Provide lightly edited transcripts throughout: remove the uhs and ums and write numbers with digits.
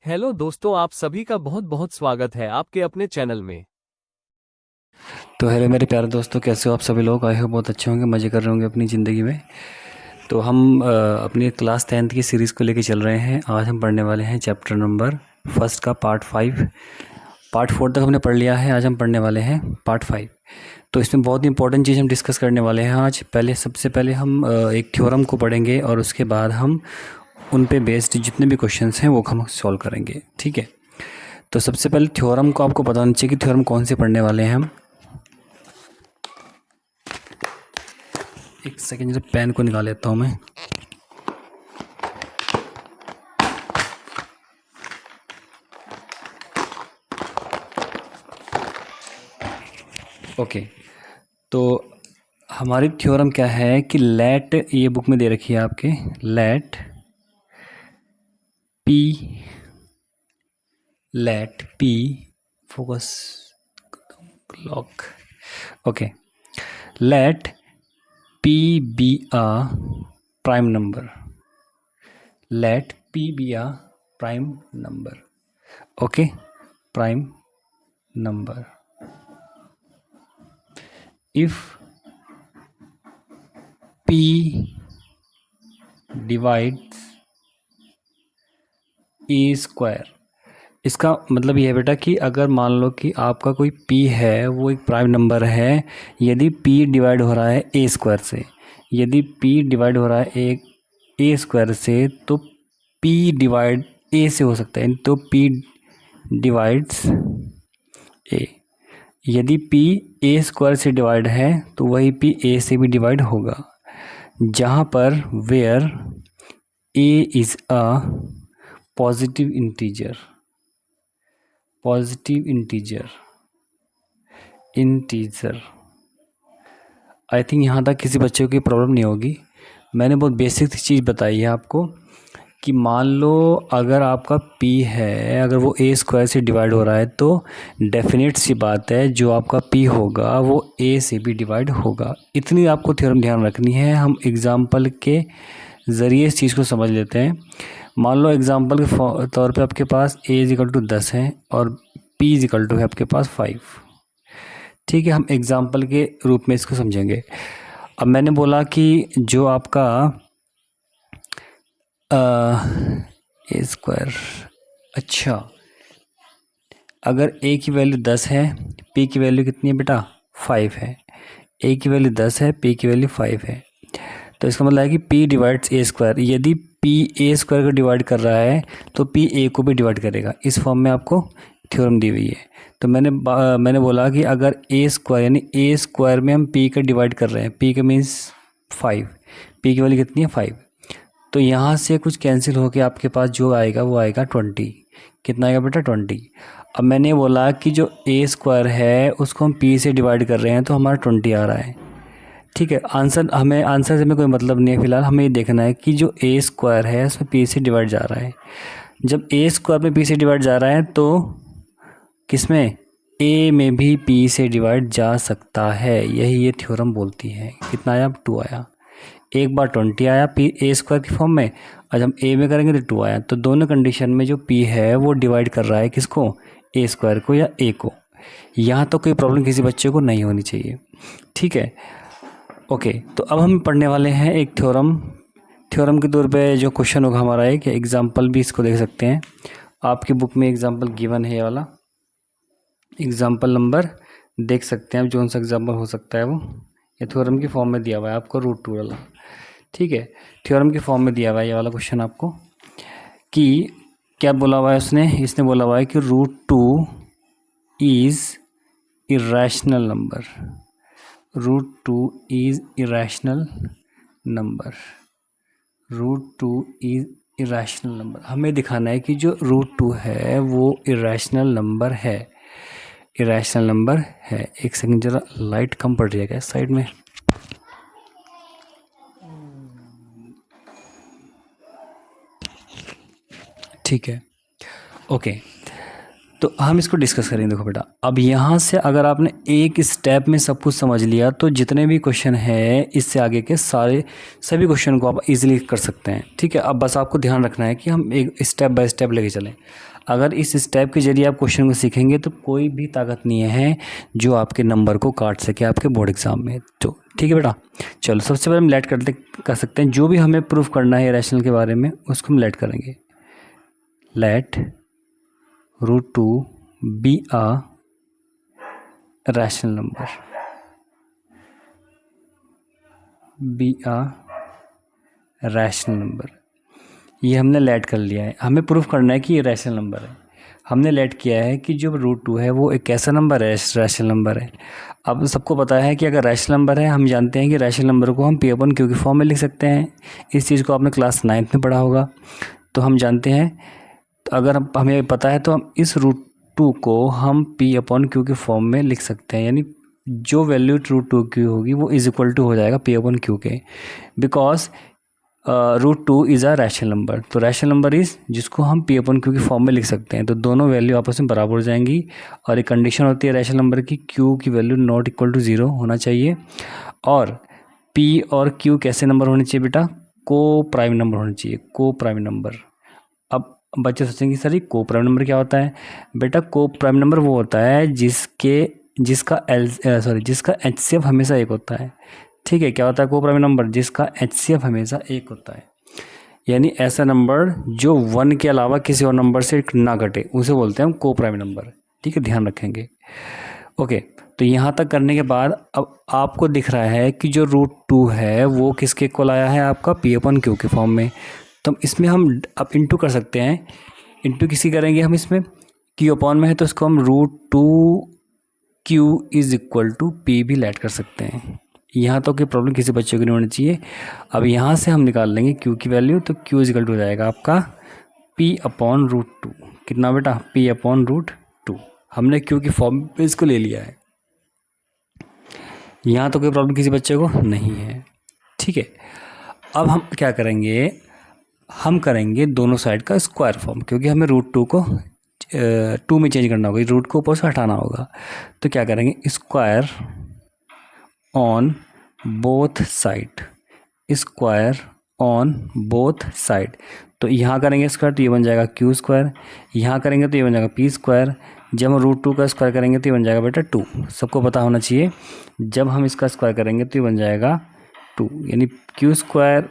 Hello दोस्तों, आप सभी का बहुत बहुत स्वागत है आपके अपने चैनल में। तो हेलो मेरे प्यारे दोस्तों, कैसे हो आप सभी लोग। आई हो बहुत अच्छे होंगे, मज़े कर रहे होंगे अपनी ज़िंदगी में। तो हम अपनी क्लास 10th की सीरीज़ को लेके चल रहे हैं। आज हम पढ़ने वाले हैं चैप्टर नंबर फर्स्ट का पार्ट 5। पार्ट 4 तक हमने पढ़ लिया है, आज हम पढ़ने वाले हैं पार्ट 5। तो इसमें बहुत इंपॉर्टेंट चीज़ हम डिस्कस करने वाले हैं आज। सबसे पहले हम एक थ्योरम को पढ़ेंगे और उसके बाद हम उन पे बेस्ड जितने भी क्वेश्चंस हैं वो हम सॉल्व करेंगे, ठीक है। तो सबसे पहले थ्योरम को आपको पता होना चाहिए कि थ्योरम कौन से पढ़ने वाले हैं हम। एक सेकेंड, जरा पेन को निकाल लेता हूँ मैं। ओके, तो हमारी थ्योरम क्या है कि लेट, ये बुक में दे रखी है आपके, let p focus lock. Okay, let p be a prime number. Let p be a prime number. Okay, prime number if p divides a square. इसका मतलब ये है बेटा कि अगर मान लो कि आपका कोई p है, वो एक प्राइम नंबर है, यदि p डिवाइड हो रहा है ए स्क्वायर से, यदि p डिवाइड हो रहा है एक ए स्क्वायर से, तो p डिवाइड ए से हो सकता है, तो p डिवाइड्स ए। यदि p ए स्क्वायर से डिवाइड है तो वही p ए से भी डिवाइड होगा, जहाँ पर where a is a positive integer. Positive integer I think यहाँ तक किसी बच्चे को प्रॉब्लम नहीं होगी। मैंने बहुत बेसिक चीज़ बताई है आपको कि मान लो अगर आपका p है, अगर वो ए स्क्वायर से डिवाइड हो रहा है, तो डेफिनेट सी बात है जो आपका p होगा वो a से भी डिवाइड होगा। इतनी आपको थ्योरम ध्यान रखनी है। हम एग्जाम्पल के ज़रिए इस चीज़ को समझ लेते हैं। मान लो एग्जाम्पल के तौर पे आपके पास a इजिकल टू 10 है और p इजिकल टू है आपके पास 5, ठीक है। हम एग्जाम्पल के रूप में इसको समझेंगे। अब मैंने बोला कि जो आपका ए स्क्वायर, अच्छा, अगर a की वैल्यू 10 है, p की वैल्यू कितनी है बेटा 5 है। a की वैल्यू 10 है, p की वैल्यू 5 है, तो इसका मतलब है कि p डिवाइड्स ए स्क्वायर। यदि p ए स्क्वायर को डिवाइड कर रहा है तो p a को भी डिवाइड करेगा। इस फॉर्म में आपको थ्योरम दी हुई है। तो मैंने बोला कि अगर ए स्क्वायर यानी ए स्क्वायर में हम p का डिवाइड कर रहे हैं, p का मीन्स 5, p की वैल्यू कितनी है 5, तो यहाँ से कुछ कैंसिल होकर आपके पास जो आएगा वो आएगा 20। कितना आएगा बेटा 20। अब मैंने बोला कि जो ए स्क्वायर है उसको हम p से डिवाइड कर रहे हैं तो हमारा 20 आ रहा है, ठीक है। आंसर से हमें कोई मतलब नहीं है, फिलहाल हमें ये देखना है कि जो ए स्क्वायर है उसमें p से डिवाइड जा रहा है। जब ए स्क्वायर में p से डिवाइड जा रहा है तो किसमें, a में भी p से डिवाइड जा सकता है, यही ये थ्योरम बोलती है। कितना आया, 2 आया। एक बार 20 आया p ए स्क्वायर की फॉर्म में, आज हम a में करेंगे तो 2 आया। तो दोनों कंडीशन में जो p है वो डिवाइड कर रहा है किसको, ए स्क्वायर को या a को। यहाँ तो कोई प्रॉब्लम किसी बच्चे को नहीं होनी चाहिए, ठीक है। ओके, तो अब हम पढ़ने वाले हैं एक थ्योरम। थ्योरम के तौर पे जो क्वेश्चन होगा हमारा एक एग्जाम्पल भी इसको देख सकते हैं। आपकी बुक में एग्जाम्पल गिवन है, ये वाला एग्जाम्पल नंबर देख सकते हैं आप, जो सा एग्जाम्पल हो सकता है वो। ये थ्योरम की फॉर्म में दिया हुआ है आपको, √2 वाला, ठीक है। थ्योरम की फॉर्म में दिया हुआ है ये वाला क्वेश्चन आपको कि क्या बोला हुआ है इसने बोला हुआ है कि √2 is irrational number. √2 is irrational number. √2 is irrational number. हमें दिखाना है कि जो √2 है वो इरेशनल नंबर है, इरेशनल नंबर है। एक सेकंड, जरा लाइट कम पड़ रही है क्या साइड में, ठीक है। ओके, तो हम इसको डिस्कस करेंगे। देखो बेटा, अब यहाँ से अगर आपने एक स्टेप में सब कुछ समझ लिया तो जितने भी क्वेश्चन है इससे आगे के सभी क्वेश्चन को आप इजीली कर सकते हैं। ठीक है, अब बस आपको ध्यान रखना है कि हम एक स्टेप बाय स्टेप लेके चलें। अगर इस स्टेप के जरिए आप क्वेश्चन को सीखेंगे तो कोई भी ताकत नहीं है जो आपके नंबर को काट सके आपके बोर्ड एग्जाम में। तो ठीक है बेटा, चलो सबसे पहले हम लेट कर सकते हैं। जो भी हमें प्रूफ करना है रैशनल के बारे में उसको हम लेट करेंगे। Let √2 be a rational number, be a rational number। ये हमने लेट कर लिया है। हमें प्रूफ करना है कि ये रैशनल नंबर है। हमने लेट किया है कि जो √2 है वो एक कैसा नंबर है, रैशनल नंबर है। अब सबको पता है कि अगर रैशनल नंबर है, हम जानते हैं कि रैशनल नंबर को हम P/Q की फॉर्म में लिख सकते हैं। इस चीज़ को आपने क्लास 9th में पढ़ा होगा, तो हम जानते हैं। तो अगर हमें पता है तो हम इस √2 को हम P/Q के फॉर्म में लिख सकते हैं, यानी जो वैल्यू √2 की होगी वो इज इक्वल टू हो जाएगा P/Q के, because √2 is a rational number. तो रैशनल नंबर इज़ जिसको हम P/Q की फॉर्म में लिख सकते हैं। तो दोनों वैल्यू आपस में बराबर हो जाएंगी और एक कंडीशन होती है रैशनल नंबर की, Q की वैल्यू नॉट इक्वल टू 0 होना चाहिए। और P और Q कैसे नंबर होने चाहिए बेटा, को प्राइम नंबर होने चाहिए, को प्राइम नंबर। अब बच्चे सोचेंगे सर ये को प्राइम नंबर क्या होता है। बेटा को प्राइम नंबर वो होता है जिसका HCF हमेशा एक होता है। ठीक है, क्या होता है को प्राइम नंबर, जिसका HCF हमेशा एक होता है, यानी ऐसा नंबर जो 1 के अलावा किसी और नंबर से ना घटे उसे बोलते हैं हम को प्राइम नंबर। ठीक है, ध्यान रखेंगे। ओके, तो यहाँ तक करने के बाद अब आपको दिख रहा है कि जो √2 है वो किसके इक्वल आया है, आपका P/Q के फॉर्म में। तो इसमें हम अब इंटू कर सकते हैं। इंटू किसी करेंगे हम इसमें, Q/ में है तो इसको हम √2Q is equal to P भी लेट कर सकते हैं। यहाँ तो कोई प्रॉब्लम किसी बच्चे को नहीं होनी चाहिए। अब यहाँ से हम निकाल लेंगे Q की वैल्यू, तो Q इज इक्वल टू हो जाएगा आपका P/√2। कितना बेटा, P/√2। हमने Q की फॉर्म पे इसको ले लिया है। यहाँ तो कोई प्रॉब्लम किसी बच्चे को नहीं है। ठीक है, अब हम क्या करेंगे, हम करेंगे दोनों साइड का स्क्वायर फॉर्म, क्योंकि हमें √2 को 2 में चेंज करना होगा, रूट को ऊपर से हटाना होगा। तो क्या करेंगे, square on both side, square on both side. तो यहाँ करेंगे स्क्वायर तो ये बन जाएगा Q², यहाँ करेंगे तो ये बन जाएगा P²। जब हम √2 का स्क्वायर करेंगे तो ये बन जाएगा बेटा 2। सबको पता होना चाहिए, जब हम इसका स्क्वायर करेंगे तो ये बन जाएगा 2, यानी Q²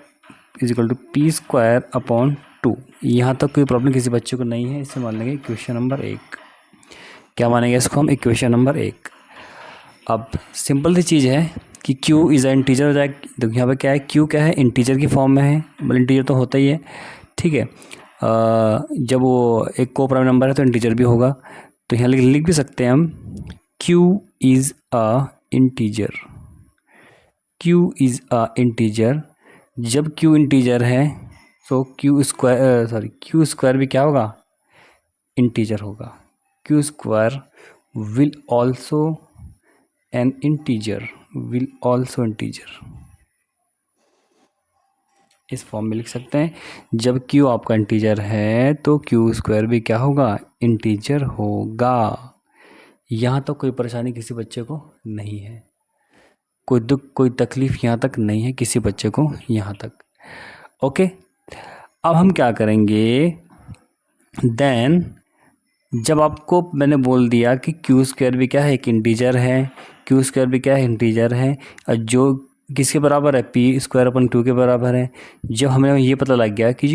is equal to P²/2। यहाँ तक कोई प्रॉब्लम किसी बच्चे को नहीं है, इसे मान लेंगे इक्वेशन नंबर 1। क्या मानेंगे इसको हम, इक्वेशन नंबर 1। अब सिंपल सी चीज़ है कि Q इज़ अ इंटीजर हो जाएगा। देखो यहाँ पे क्या है, Q क्या है, इंटीजर की फॉर्म में है, मतलब इंटीजर तो होता ही है। ठीक है, जब वो एक को प्राइम नंबर है तो इंटीजर भी होगा। तो यहाँ लिख भी सकते हैं हम Q is a integer, Q is a integer. जब Q इंटीजर है तो Q² भी क्या होगा, इंटीजर होगा। Q² will also an integer, will also integer. इस फॉर्म में लिख सकते हैं, जब Q आपका इंटीजर है तो Q² भी क्या होगा, इंटीजर होगा। यहाँ तक कोई परेशानी किसी बच्चे को नहीं है, कोई दुख कोई तकलीफ यहाँ तक नहीं है किसी बच्चे को यहाँ तक। ओके, अब हम क्या करेंगे, देन जब आपको मैंने बोल दिया कि Q² भी क्या है, एक इंटीजर है, Q² भी क्या है, इंटीजर है, और जो किसके बराबर है, P²/2 के बराबर है। जब हमें ये पता लग गया कि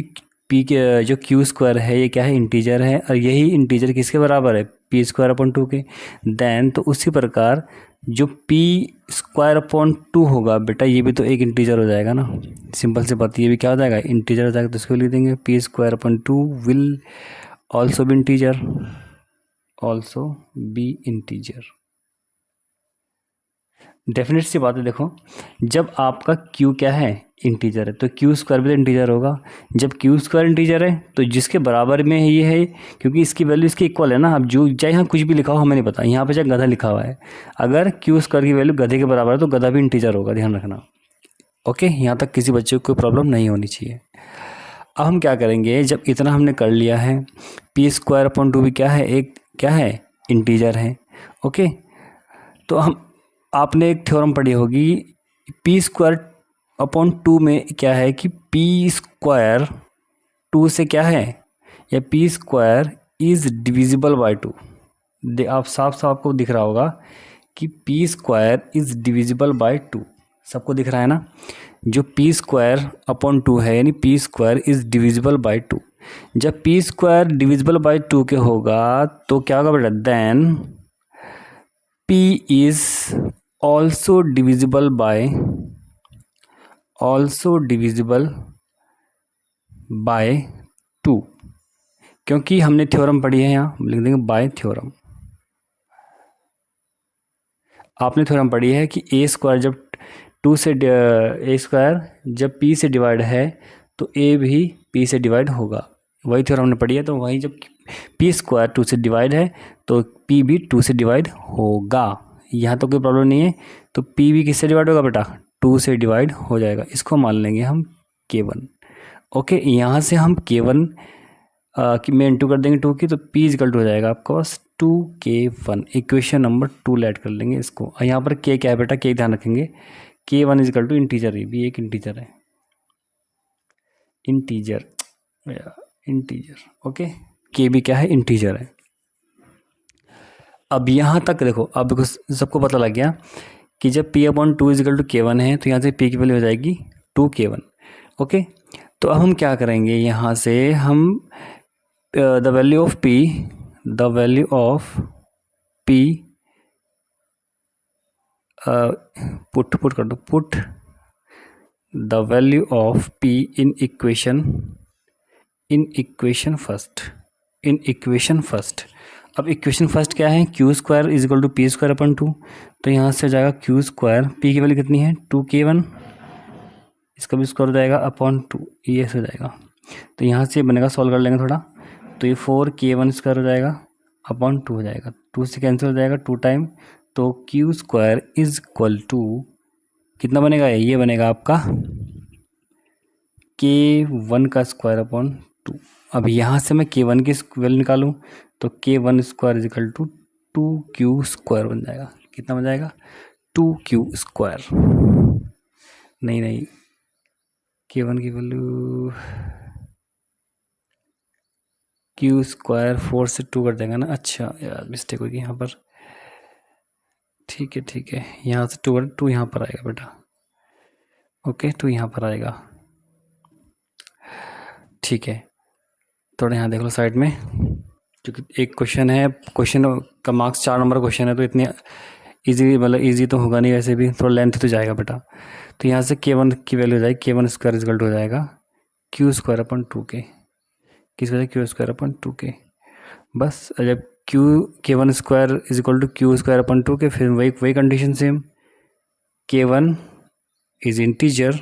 जो Q² है ये क्या है, इंटीजर है, और यही इंटीजर किसके बराबर है, P²/2 के, देन तो उसी प्रकार जो P²/2 होगा बेटा ये भी तो एक इंटीजर हो जाएगा ना। सिंपल सी बात, ये भी क्या हो जाएगा, इंटीजर हो जाएगा। तो इसको लिख देंगे P²/2 will also be integer, also be integer. Definite सी बात है, देखो जब आपका Q क्या है, इंटीजर है, तो Q² भी तो इंटीजर होगा। जब Q² इंटीजर है तो जिसके बराबर में ये है, क्योंकि इसकी वैल्यू इसके इक्वल है ना। अब जो चाहे यहाँ कुछ भी लिखा हो हमें नहीं पता, यहाँ पे चाहे गधा लिखा हुआ है, अगर Q² की वैल्यू गधे के बराबर है तो गधा भी इंटीजर होगा, ध्यान रखना। ओके, यहाँ तक किसी बच्चे को कोई प्रॉब्लम नहीं होनी चाहिए। अब हम क्या करेंगे, जब इतना हमने कर लिया है, P²/2 भी क्या है, एक क्या है, इंटीजर है। ओके, तो हम आपने एक थ्योरम पढ़ी होगी, पी स्क्वायर अपॉन टू में क्या है कि पी स्क्वायर टू से क्या है, या P square is divisible by to. आप साफ साफ आपको दिख रहा होगा कि P square is divisible by to, सबको दिख रहा है ना। जो पी स्क्वायर अपॉन टू है यानी p square is divisible by two. जब p square divisible by two के होगा तो क्या होगा बेटा, then p is also divisible by two, क्योंकि हमने थ्योरम पढ़ी है, यहाँ लिख देंगे बाय थ्योरम। आपने थ्योरम पढ़ी है कि ए स्क्वायर जब टू से ए स्क्वायर जब पी से डिवाइड है तो ए भी पी से डिवाइड होगा, वही थ्योरम हमने पढ़ी है। तो वही जब पी स्क्वायर टू से डिवाइड है तो पी भी टू से डिवाइड होगा, यहाँ तो कोई प्रॉब्लम नहीं है। तो पी भी किससे डिवाइड होगा बेटा, टू से डिवाइड हो जाएगा। इसको मान लेंगे हम K1। ओके, यहाँ से हम K1 कि में इंटू कर देंगे टू की, तो P इजकल टू हो जाएगा आपका बस 2K1। इक्वेशन नंबर 2 ऐड कर लेंगे इसको। और यहाँ पर K क्या है बेटा, K ध्यान रखेंगे, K1 इजकल टू इंटीजर, ये भी एक इंटीजर है, इंटीजर। ओके, K भी क्या है, इंटीजर है। अब यहाँ तक देखो, अब देखो सबको पता लग गया कि जब P upon two is equal to K1 है तो यहाँ से P की वैल्यू हो जाएगी 2K1। ओके, तो अब हम क्या करेंगे, यहाँ से हम the value of P put कर दो, put the value of P in equation first. अब इक्वेशन फर्स्ट क्या है, q square is equal to p square upon two. तो यहाँ से हो जाएगा क्यू स्क्वायर, पी की वैल्यू कितनी है 2K1, इसका भी स्क्वायर हो जाएगा अपॉन टू, ये ऐसे हो जाएगा। तो यहाँ से बनेगा, सॉल्व कर लेंगे थोड़ा, तो ये 4K1 स्क्वायर हो जाएगा अपॉन टू हो जाएगा, टू से कैंसिल हो जाएगा टू टाइम। तो q square is equal to कितना बनेगा, ये बनेगा आपका K1 का स्क्वायर अपॉन टू। अब यहाँ से मैं K1 की वैल्यू निकालूँ तो K1 square is equal to 2Q square बन जाएगा। कितना बन जाएगा, 2Q स्क्वायर। नहीं, K1 की वैल्यू Q स्क्वायर 4 से 2 कर देंगे ना। अच्छा यार, मिस्टेक होगी यहाँ पर। ठीक है, यहाँ से 2 यहाँ पर आएगा बेटा। ओके, 2 यहाँ पर आएगा। ठीक है, थोड़ा यहाँ देख लो साइड में, क्योंकि एक क्वेश्चन है, क्वेश्चन का मार्क्स 4 नंबर क्वेश्चन है, तो इतनी इजी, मतलब इजी तो होगा नहीं, वैसे भी थोड़ा लेंथ तो जाएगा बेटा। तो यहाँ से K1 की वैल्यू हो जाएगी, K1 स्क्वायर रिजल्ट हो जाएगा Q स्क्वायर अपन 2K, किस वजह Q स्क्वायर अपन 2K। बस जब K1 square is equal to Q square upon 2K, फिर वही condition same, K1 is integer,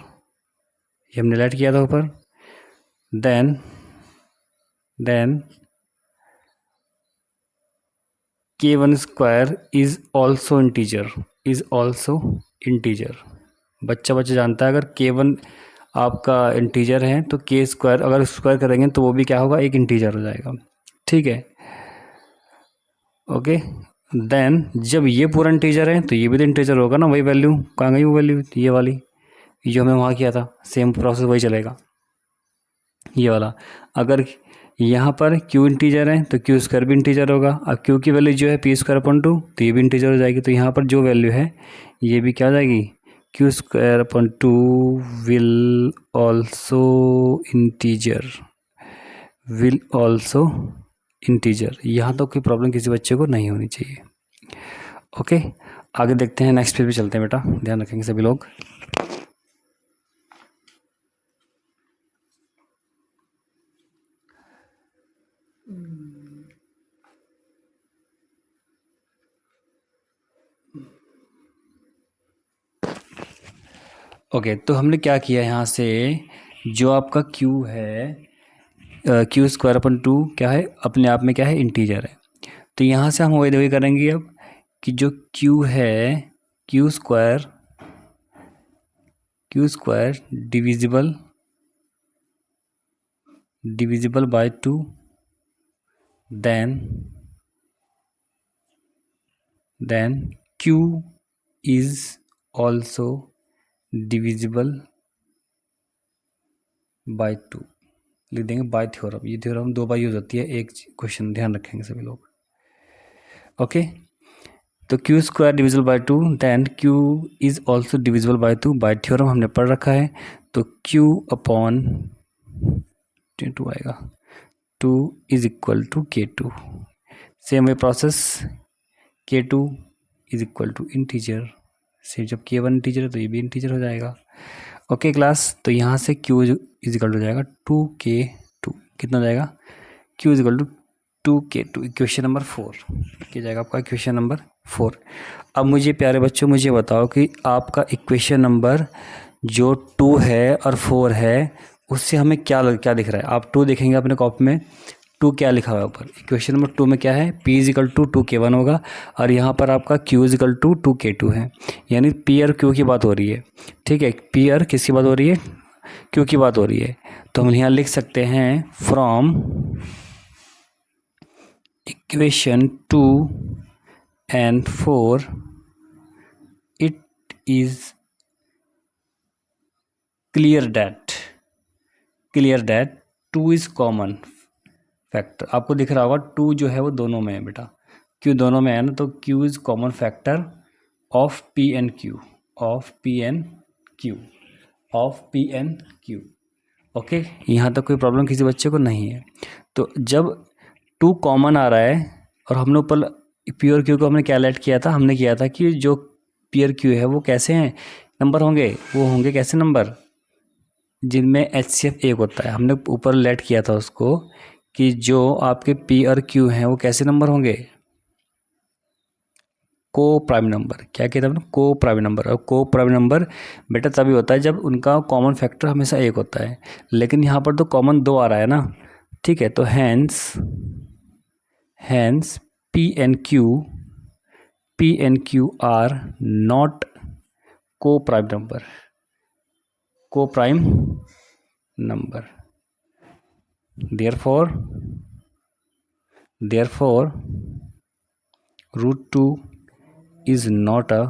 ये हमने लेट किया था ऊपर। Then K1 square is also integer. बच्चा जानता है, अगर K1 आपका इंटीजर है तो K स्क्वायर अगर स्क्वायर करेंगे तो वो भी क्या होगा, एक इंटीजर हो जाएगा। ठीक है, ओके। देन जब ये पूरा इंटीजर है तो ये भी तो इंटीजर होगा ना, वही वैल्यू, कहाँ गई वो वैल्यू, ये वाली जो हमने वहाँ किया था, सेम प्रोसेस वही चलेगा, ये वाला। अगर यहाँ पर Q इंटीजर है तो Q स्क्वायर भी इंटीजर होगा। अब Q की वैल्यू जो है P स्क्वायर अपॉन टू, तो ये भी इंटीजर हो जाएगी। तो यहाँ पर जो वैल्यू है ये भी क्या हो जाएगी, Q square upon two will also integer. यहाँ तो कोई प्रॉब्लम किसी बच्चे को नहीं होनी चाहिए। ओके, आगे देखते हैं, नेक्स्ट पेज पे चलते हैं बेटा, ध्यान रखेंगे सभी लोग। ओके, तो हमने क्या किया, यहाँ से जो आपका Q है, Q स्क्वायर अपन टू क्या है, अपने आप में क्या है, इंटीजर है। तो यहाँ से हम वही करेंगे अब कि जो Q है, Q square divisible by two, then then q is also divisible by 2, लिख देंगे बाय थ्योरम। ये थ्योरम 2 बार यूज होती है एक क्वेश्चन, ध्यान रखेंगे सभी लोग। ओके, तो q square divisible by 2, then q is also divisible by 2 by theorem हमने पढ़ रखा है। तो क्यू अपॉन 2 आएगा, 2 is equal to K2। Same way process, K2 is equal to integer, से जब K1 इंटीजर है तो ये भी इंटीजर हो जाएगा। ओके क्लास, तो यहाँ से Q इज इक्वल हो जाएगा 2K2, कितना हो जाएगा, Q is equal to 2K2, equation number 4 क्या जाएगा आपका, इक्वेशन नंबर 4। अब मुझे प्यारे बच्चों मुझे बताओ कि आपका इक्वेशन नंबर जो 2 है और 4 है उससे हमें क्या दिख रहा है। आप 2 देखेंगे अपने कॉपी में, 2 क्या लिखा हुआ है ऊपर, इक्वेशन नंबर 2 में क्या है, P is equal to 2K1 होगा, और यहाँ पर आपका Q is equal to 2K2 है, यानी P और Q की बात हो रही है। ठीक है, P और किसकी बात हो रही है, Q की बात हो रही है। तो हम यहाँ लिख सकते हैं from equation 2 and 4 it is clear that 2 is common factor. आपको दिख रहा होगा 2 जो है वो दोनों में है बेटा, Q दोनों में है ना, तो Q is common factor of P and Q, of P and Q, of P and Q। Okay, यहाँ तक कोई प्रॉब्लम किसी बच्चे को नहीं है। तो जब 2 कॉमन आ रहा है और हमने ऊपर P और Q को हमने क्या लेट किया था, हमने किया था कि जो P और Q है वो कैसे हैं नंबर होंगे, वो होंगे कैसे नंबर जिनमें HCF 1 होता है। हमने ऊपर लेट किया था उसको कि जो आपके P और Q हैं वो कैसे नंबर होंगे, को प्राइम नंबर। क्या कहते हैं को प्राइम नंबर। और को प्राइम नंबर बेटा तभी होता है जब उनका कॉमन फैक्टर हमेशा 1 होता है, लेकिन यहाँ पर तो कॉमन 2 आ रहा है ना। ठीक है, तो hence P and Q are not coprime number, therefore √2 is not a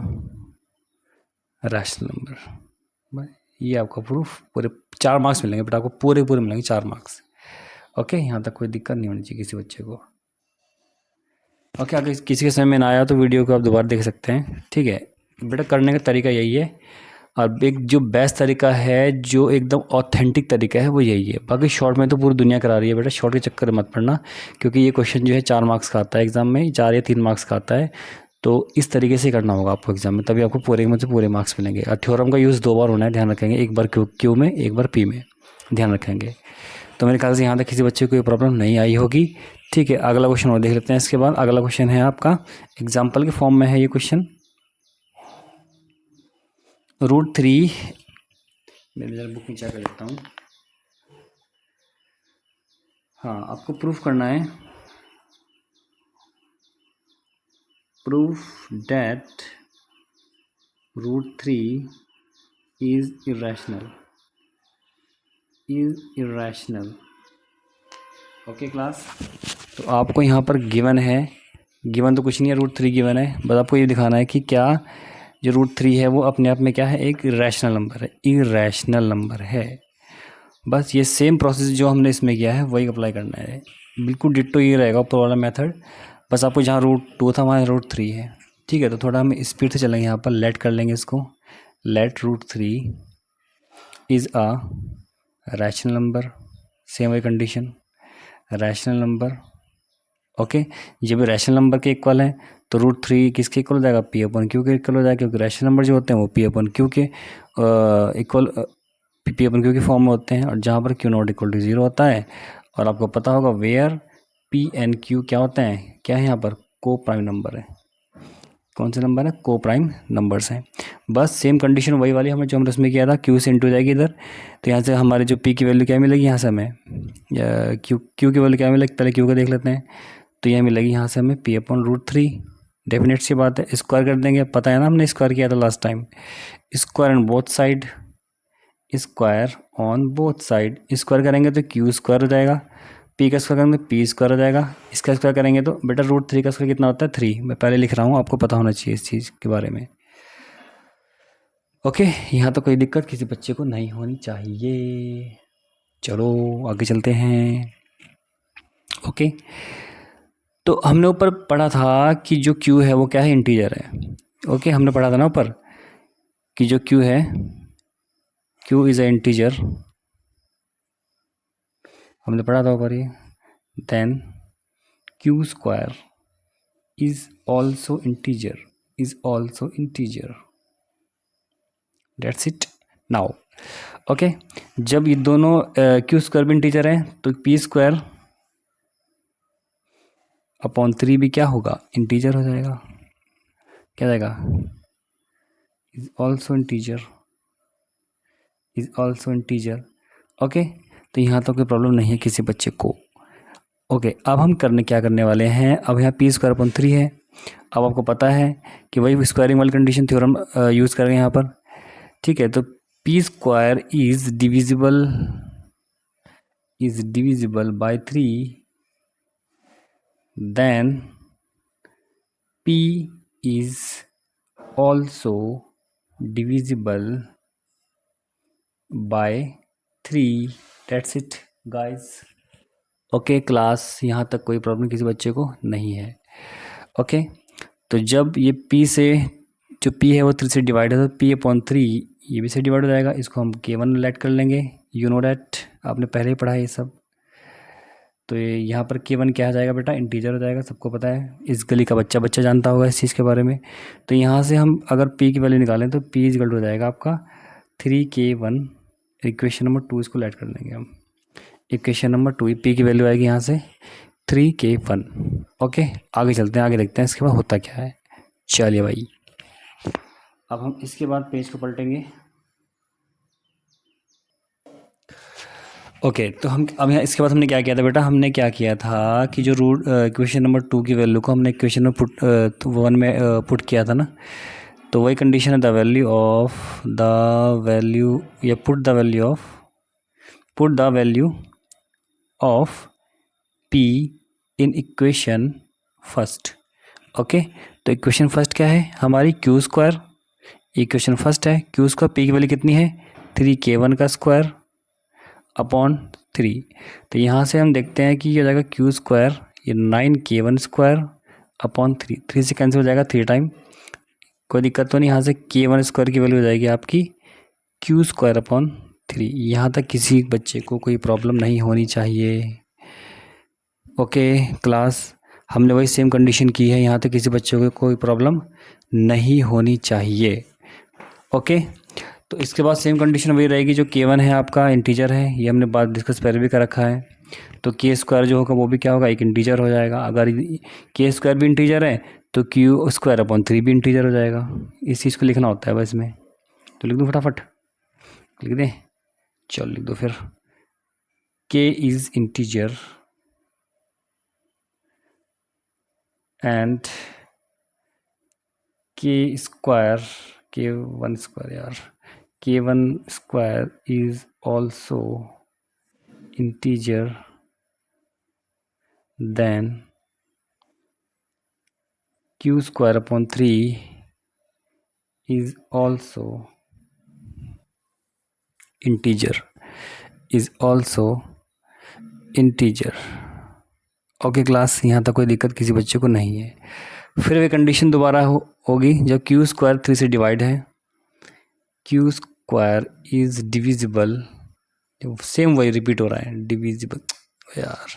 rational number। ये आपका प्रूफ पूरे 4 मार्क्स मिलेंगे बेटा आपको, पूरे मिलेंगे 4 मार्क्स। ओके, यहाँ तक कोई दिक्कत नहीं होनी चाहिए किसी बच्चे को। ओके, अगर किसी के समझ में ना आया तो वीडियो को आप दोबारा देख सकते हैं। ठीक है बेटा, करने का तरीका यही है, और एक जो बेस्ट तरीका है, जो एकदम ऑथेंटिक तरीका है वो यही है। बाकी शॉर्ट में तो पूरी दुनिया करा रही है बेटा, शॉर्ट के चक्कर में मत पड़ना, क्योंकि ये क्वेश्चन जो है 4 मार्क्स का आता है एग्जाम में, 4 या 3 मार्क्स का आता है। तो इस तरीके से करना होगा आपको एग्जाम में, तभी आपको पूरे में से पूरे मार्क्स मिलेंगे। और थ्योरम का यूज़ 2 बार होना है, ध्यान रखेंगे, एक बार क्यू में, एक बार P में, ध्यान रखेंगे। तो मेरे ख्याल से यहाँ तक किसी बच्चे को कोई प्रॉब्लम नहीं आई होगी। ठीक है, अगला क्वेश्चन और देख लेते हैं। इसके बाद अगला क्वेश्चन है आपका एग्जाम्पल के फॉर्म में है ये क्वेश्चन, √3, मैं जरा बुक नीचे कर लेता हूँ। हाँ, आपको प्रूफ करना है, proof that √3 is irrational. Okay class, तो आपको यहाँ पर गिवन है, गिवन तो कुछ नहीं है, √3 गिवन है, बस आपको ये दिखाना है कि क्या जो √3 है वो अपने आप में क्या है, एक रैशनल नंबर है। बस ये सेम प्रोसेस जो हमने इसमें किया है वही अप्लाई करना है, बिल्कुल डिट्टो ये रहेगा ऊपर वाला मेथड। बस आपको जहाँ √2 था वहाँ √3 है। ठीक है, तो थोड़ा हम स्पीड से चलेंगे, यहाँ पर लेट कर लेंगे इसको, let √3 is a rational number, same way condition, rational number. Okay, ये भी रैशनल नंबर के इक्वल है, तो √3 किसके इक्वल हो जाएगा, P/Q के इक्वल हो जाएगा, क्योंकि रैशनल नंबर जो होते हैं वो P/Q के इक्वल P/Q के फॉर्म में होते हैं, और जहाँ पर Q ≠ 0 होता है। और आपको पता होगा वेयर P and Q क्या होते हैं, क्या है यहाँ पर, को प्राइम नंबर है। कौन से नंबर है, को प्राइम नंबर्स हैं। बस सेम कंडीशन वही वाली हमें जो हमने उसमें किया था, Q से इंटू जाएगी इधर, तो यहाँ से हमारे जो P की वैल्यू क्या मिलेगी, यहाँ से हमें Q की वैल्यू क्या मिलेगी, पहले Q को देख लेते हैं। तो यह मिलेगी यहाँ से हमें P/√3, डेफिनेट सी बात है, स्क्वायर कर देंगे, पता है ना हमने स्क्वायर किया था last time, square on both side, square on both side, square करेंगे तो Q स्क्वायर हो जाएगा, पी का स्क्वायर करेंगे पी स्क्वायर हो जाएगा, इसका स्क्वायर करेंगे तो बेटा √3 का स्क्वायर कितना होता है 3। मैं पहले लिख रहा हूँ, आपको पता होना चाहिए इस चीज़ के बारे में। ओके, यहाँ तो कोई दिक्कत किसी बच्चे को नहीं होनी चाहिए। चलो आगे चलते हैं। ओके, तो हमने ऊपर पढ़ा था कि जो क्यू है वो क्या है, इंटीजर है। ओके, हमने पढ़ा था ना ऊपर कि जो क्यू है, क्यू इज़ अ इंटीजर, हमने पढ़ा था ऊपर ये। Then q square is also integer, is also integer, that's it. Now okay, जब ये दोनों क्यू स्क्वायर भी इंटीजर है तो पी स्क्वायर अपॉन 3 भी क्या होगा, इंटीजर हो जाएगा। क्या जाएगा, is also integer, is also integer. Okay, तो यहाँ तो कोई प्रॉब्लम नहीं है किसी बच्चे को। ओके, अब हम क्या करने वाले हैं, अब यहाँ पी स्क्वायर अपॉन 3 है। अब आपको पता है कि वही स्क्वायरिंग वाली कंडीशन थ्योरम यूज़ करेंगे यहाँ पर। ठीक है, तो p square is divisible by 3, then p is also divisible by 3, that's it guys. Okay class, यहाँ तक कोई प्रॉब्लम किसी बच्चे को नहीं है। ओके, तो जब ये p से, जो p है वो 3 से डिवाइड है तो p अपॉन 3 ये भी से डिवाइड हो जाएगा, इसको हम k1 लेट कर लेंगे। यू नो डैट, आपने पहले ही पढ़ा है ये सब। तो यहाँ पर k1 क्या आ जाएगा बेटा, इंटीजर हो जाएगा, सबको पता है, इस गली का बच्चा जानता होगा इस चीज़ के बारे में। तो यहाँ से हम अगर p की वैल्यू निकालें तो p इक्वल हो जाएगा आपका 3k1, इक्वेशन नंबर 2 इसको लेट कर लेंगे हम। इक्वेशन नंबर 2 p की वैल्यू आएगी यहाँ से 3k1। ओके, आगे चलते हैं, आगे देखते हैं इसके बाद होता क्या है। चलिए भाई, अब हम इसके बाद पेज को पलटेंगे। ओके, तो हम अब यहाँ इसके बाद हमने क्या किया था बेटा, हमने क्या किया था कि जो रूट इक्वेशन नंबर 2 की वैल्यू को हमने इक्वेशन में पुट 1 में पुट किया था ना, तो वही कंडीशन है, the value of p in equation first. Okay, तो इक्वेशन फर्स्ट क्या है हमारी, क्यू स्क्वायर, इक्वेशन फर्स्ट है क्यू स्क्वायर, p की वैल्यू कितनी है 3k1 का स्क्वायर अपॉन 3। तो यहाँ से हम देखते हैं कि ये हो जाएगा क्यू स्क्वायर, ये 9k1 स्क्वायर अपॉन 3 से कैंसिल हो जाएगा 3 टाइम, कोई दिक्कत तो नहीं। यहाँ से k1 स्क्वायर की वैल्यू हो जाएगी आपकी क्यू स्क्वायर अपॉन 3। यहाँ तक किसी बच्चे को कोई प्रॉब्लम नहीं होनी चाहिए। ओके क्लास, हमने वही सेम कंडीशन की है, यहाँ तक किसी बच्चे को कोई प्रॉब्लम नहीं होनी चाहिए। ओके, तो इसके बाद सेम कंडीशन वही रहेगी, जो k1 है आपका इंटीजर है, ये हमने बात डिस्कस पहले भी कर रखा है। तो k स्क्वायर जो होगा वो भी क्या होगा, एक इंटीजर हो जाएगा। अगर k स्क्वायर भी इंटीजर है तो क्यू स्क्वायर अपॉन 3 भी इंटीजर हो जाएगा। इस चीज़ को लिखना होता है बस में, तो लिख दूँ फटाफट, लिख दें, चल लिख दो फिर, k is integer and k square, k1 square यार, k1 square is also integer then q square upon 3 is also integer, is also integer. Okay class, यहाँ तक कोई दिक्कत किसी बच्चे को नहीं है। फिर वे कंडीशन दोबारा होगी जब क्यू स्क्वायर 3 से डिवाइड है, q square is divisible, same वही रिपीट हो रहा है, डिविजिबल यार,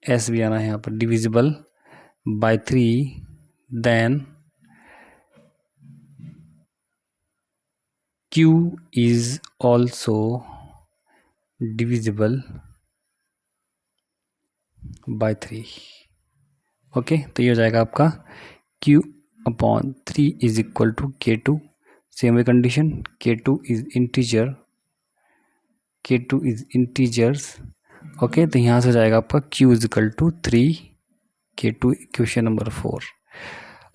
एस भी आना है यहाँ पर, divisible by 3, then q is also divisible by 3। Okay, तो ये हो जाएगा आपका q upon 3 is equal to k2, same way condition, k2 is integer, k2 is integers. Okay, तो यहाँ से हो जाएगा आपका q is equal to 3 k2, equation number 4।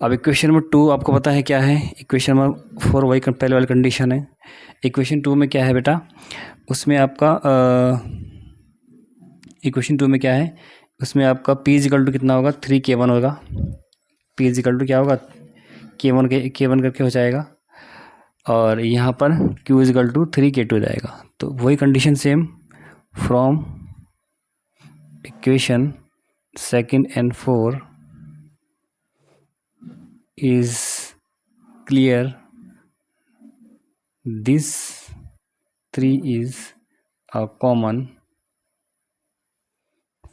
अब इक्वेशन नंबर 2 आपको पता है क्या है, इक्वेशन नंबर 4 वही पहले वाली कंडीशन है। इक्वेशन 2 में क्या है बेटा, उसमें आपका इक्वेशन 2 में क्या है, उसमें आपका p इजिकल टू कितना होगा, 3k1 होगा। p इजिकल टू क्या होगा, k1 करके हो जाएगा, और यहाँ पर q इजिकल टू 3k2 हो जाएगा। तो वही condition same from equation 2 and 4 is clear this 3 is a common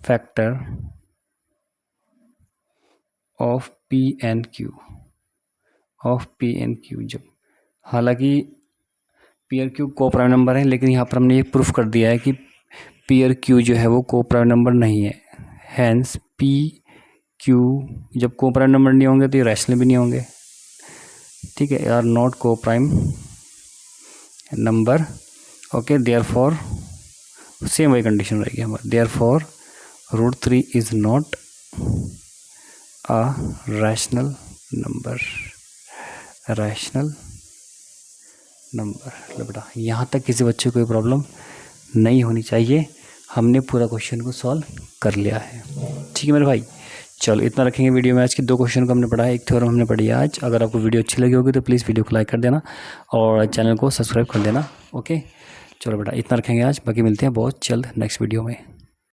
factor of p and q जब हालांकि p और q को प्राइम नंबर है, लेकिन यहाँ पर हमने ये प्रूफ कर दिया है कि p और q जो है वो को प्राइम नंबर नहीं है। हैंस p q जब को प्राइम नंबर नहीं होंगे तो ये रैशनल भी नहीं होंगे, ठीक है, are not coprime number. Okay, therefore same वही कंडीशन रहेगी हमारी, therefore √3 is not a rational number. लो बेटा, यहाँ तक किसी बच्चे को कोई प्रॉब्लम नहीं होनी चाहिए। हमने पूरा क्वेश्चन को सॉल्व कर लिया है, ठीक है मेरे भाई। चलो इतना रखेंगे वीडियो में। आज के 2 क्वेश्चन को हमने पढ़ा है, एक थ्योरम हमने पढ़ी है आज। अगर आपको वीडियो अच्छी लगी होगी तो प्लीज़ वीडियो को लाइक कर देना और चैनल को सब्सक्राइब कर देना। ओके, चलो बेटा इतना रखेंगे आज, बाकी मिलते हैं बहुत जल्द नेक्स्ट वीडियो में।